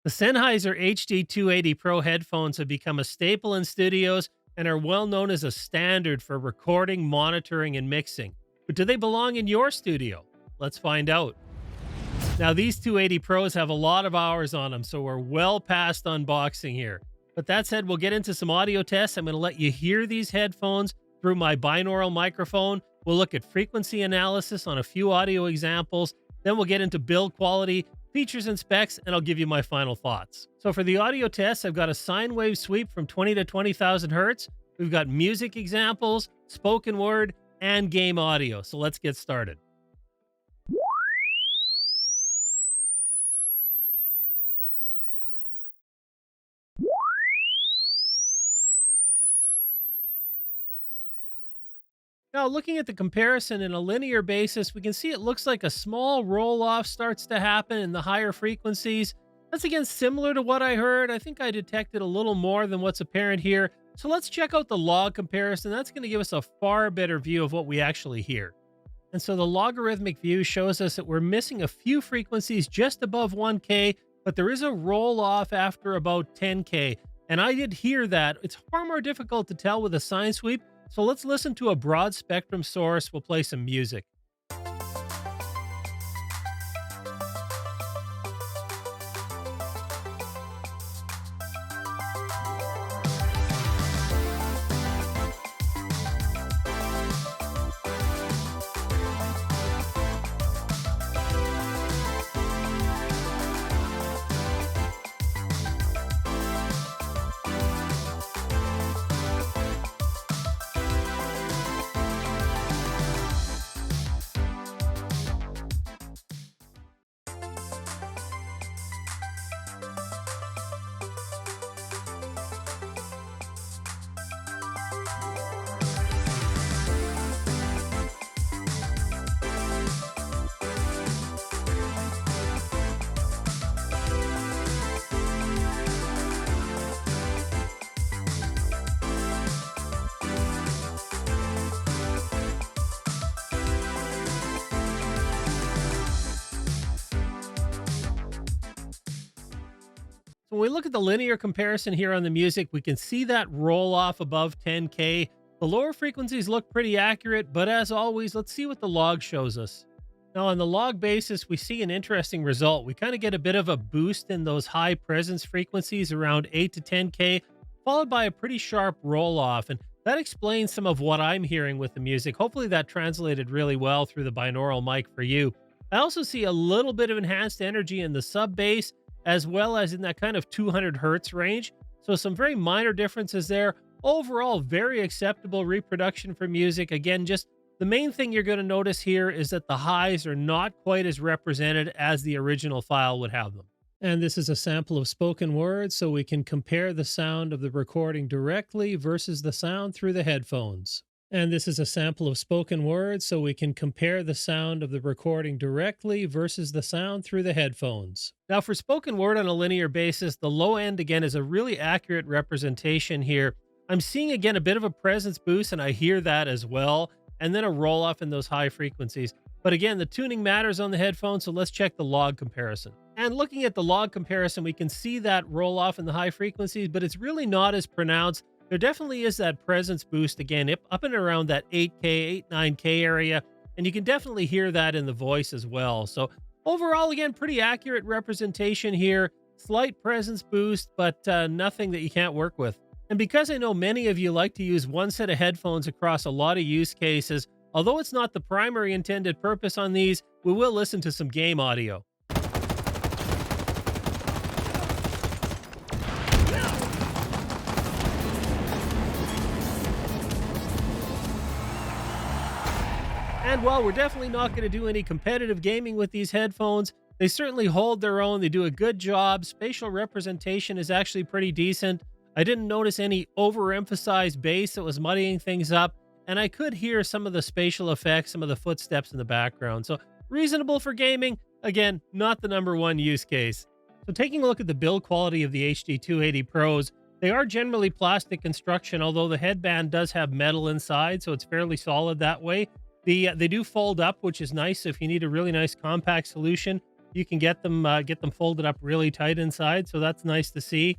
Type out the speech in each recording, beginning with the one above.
The Sennheiser HD 280 Pro headphones have become a staple in studios and are well known as a standard for recording, monitoring, and mixing. But do they belong in your studio? Let's find out. Now, these 280 Pros have a lot of hours on them, so we're well past unboxing here. But that said, we'll get into some audio tests. I'm going to let you hear these headphones through my binaural microphone. We'll look at frequency analysis on a few audio examples. Then we'll get into build quality, features and specs, and I'll give you my final thoughts. So for the audio test, I've got a sine wave sweep from 20 to 20,000 hertz. We've got music examples, spoken word, and game audio. So let's get started. Now, looking at the comparison in a linear basis, we can see it looks like a small roll-off starts to happen in the higher frequencies. That's again similar to what I heard. I think I detected a little more than what's apparent here. So let's check out the log comparison. That's going to give us a far better view of what we actually hear. And so the logarithmic view shows us that we're missing a few frequencies just above 1K, but there is a roll-off after about 10K. And I did hear that. It's far more difficult to tell with a sine sweep. So let's listen to a broad spectrum source. We'll play some music. When we look at the linear comparison here on the music, we can see that roll off above 10K. The lower frequencies look pretty accurate, but as always, let's see what the log shows us. Now, on the log basis, we see an interesting result. We kind of get a bit of a boost in those high presence frequencies around 8 to 10K, followed by a pretty sharp roll off. And that explains some of what I'm hearing with the music. Hopefully that translated really well through the binaural mic for you. I also see a little bit of enhanced energy in the sub bass, as well as in that kind of 200 hertz range. So some very minor differences there. Overall, very acceptable reproduction for music. Again, just the main thing you're going to notice here is that the highs are not quite as represented as the original file would have them. And this is a sample of spoken words, so we can compare the sound of the recording directly versus the sound through the headphones. And this is a sample of spoken words, so we can compare the sound of the recording directly versus the sound through the headphones. Now, for spoken word on a linear basis, the low end, again, is a really accurate representation here. I'm seeing, again, a bit of a presence boost, and I hear that as well, and then a roll-off in those high frequencies. But again, the tuning matters on the headphones, so let's check the log comparison. And looking at the log comparison, we can see that roll-off in the high frequencies, but it's really not as pronounced. There definitely is that presence boost again, up and around that 8K, 9K area, and you can definitely hear that in the voice as well. So overall, again, pretty accurate representation here. Slight presence boost, but nothing that you can't work with. And because I know many of you like to use one set of headphones across a lot of use cases, although it's not the primary intended purpose on these, we will listen to some game audio. And while we're definitely not going to do any competitive gaming with these headphones, they certainly hold their own. They do a good job. Spatial representation is actually pretty decent. I didn't notice any overemphasized bass that was muddying things up, and I could hear some of the spatial effects, some of the footsteps in the background. So reasonable for gaming. Again, not the number one use case. So taking a look at the build quality of the HD 280 Pros, they are generally plastic construction, although the headband does have metal inside, so it's fairly solid that way. They do fold up, which is nice if you need a really nice compact solution. You can get them folded up really tight inside, so that's nice to see.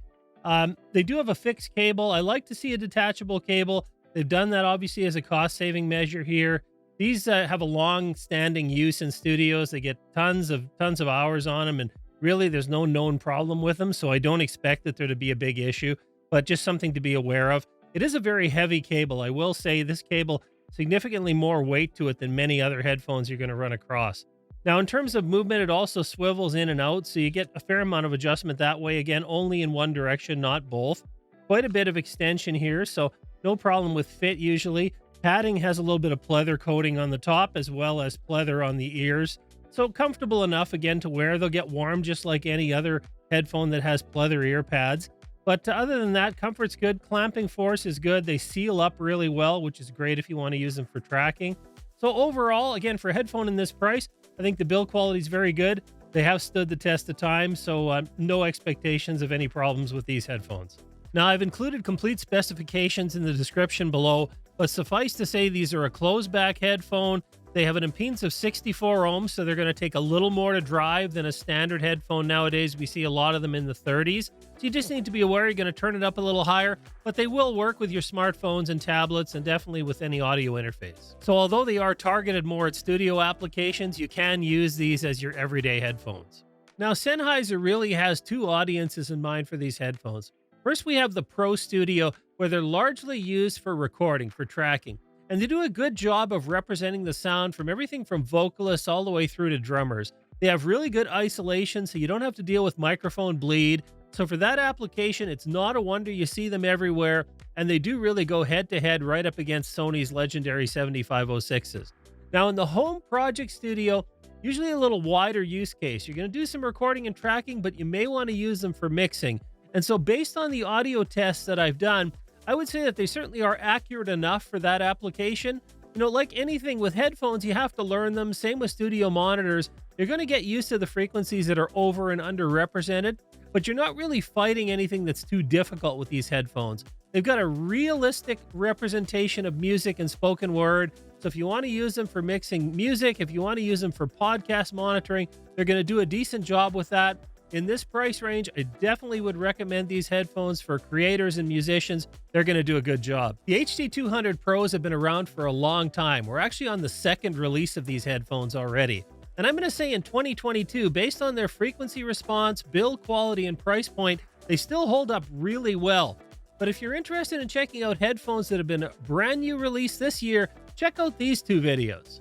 They do have a fixed cable. I like to see a detachable cable. They've done that obviously as a cost-saving measure here. These have a long-standing use in studios. They get tons of hours on them, and really there's no known problem with them, so I don't expect that there to be a big issue, but just something to be aware of. It is a very heavy cable. I will say this cable, significantly more weight to it than many other headphones you're going to run across. Now, in terms of movement, it also swivels in and out, so you get a fair amount of adjustment that way. Again, only in one direction, not both. Quite a bit of extension here, so no problem with fit usually. Padding has a little bit of pleather coating on the top as well as pleather on the ears. So comfortable enough, again, to wear. They'll get warm just like any other headphone that has pleather ear pads. But other than that, comfort's good. Clamping force is good. They seal up really well, which is great if you want to use them for tracking. So overall, again, for a headphone in this price, I think the build quality is very good. They have stood the test of time, so no expectations of any problems with these headphones. Now, I've included complete specifications in the description below, but suffice to say these are a closed-back headphone. They have an impedance of 64 ohms, so they're going to take a little more to drive than a standard headphone nowadays. We see a lot of them in the 30s. So you just need to be aware you're going to turn it up a little higher, but they will work with your smartphones and tablets and definitely with any audio interface. So although they are targeted more at studio applications, you can use these as your everyday headphones. Now, Sennheiser really has two audiences in mind for these headphones. First, we have the Pro Studio, where they're largely used for recording, for tracking. And they do a good job of representing the sound from everything from vocalists all the way through to drummers. They have really good isolation, so you don't have to deal with microphone bleed. So for that application, it's not a wonder you see them everywhere. And they do really go head-to-head right up against Sony's legendary 7506s. Now, in the home project studio, usually a little wider use case. You're going to do some recording and tracking, but you may want to use them for mixing. And so based on the audio tests that I've done, I would say that they certainly are accurate enough for that application. You know, like anything with headphones, you have to learn them. Same with studio monitors. You're going to get used to the frequencies that are over and underrepresented, but you're not really fighting anything that's too difficult with these headphones. They've got a realistic representation of music and spoken word. So if you want to use them for mixing music, if you want to use them for podcast monitoring, they're going to do a decent job with that. In this price range, I definitely would recommend these headphones for creators and musicians. They're going to do a good job. The HD200 Pros have been around for a long time. We're actually on the second release of these headphones already. And I'm going to say in 2022, based on their frequency response, build quality, and price point, they still hold up really well. But if you're interested in checking out headphones that have been brand new released this year, check out these two videos.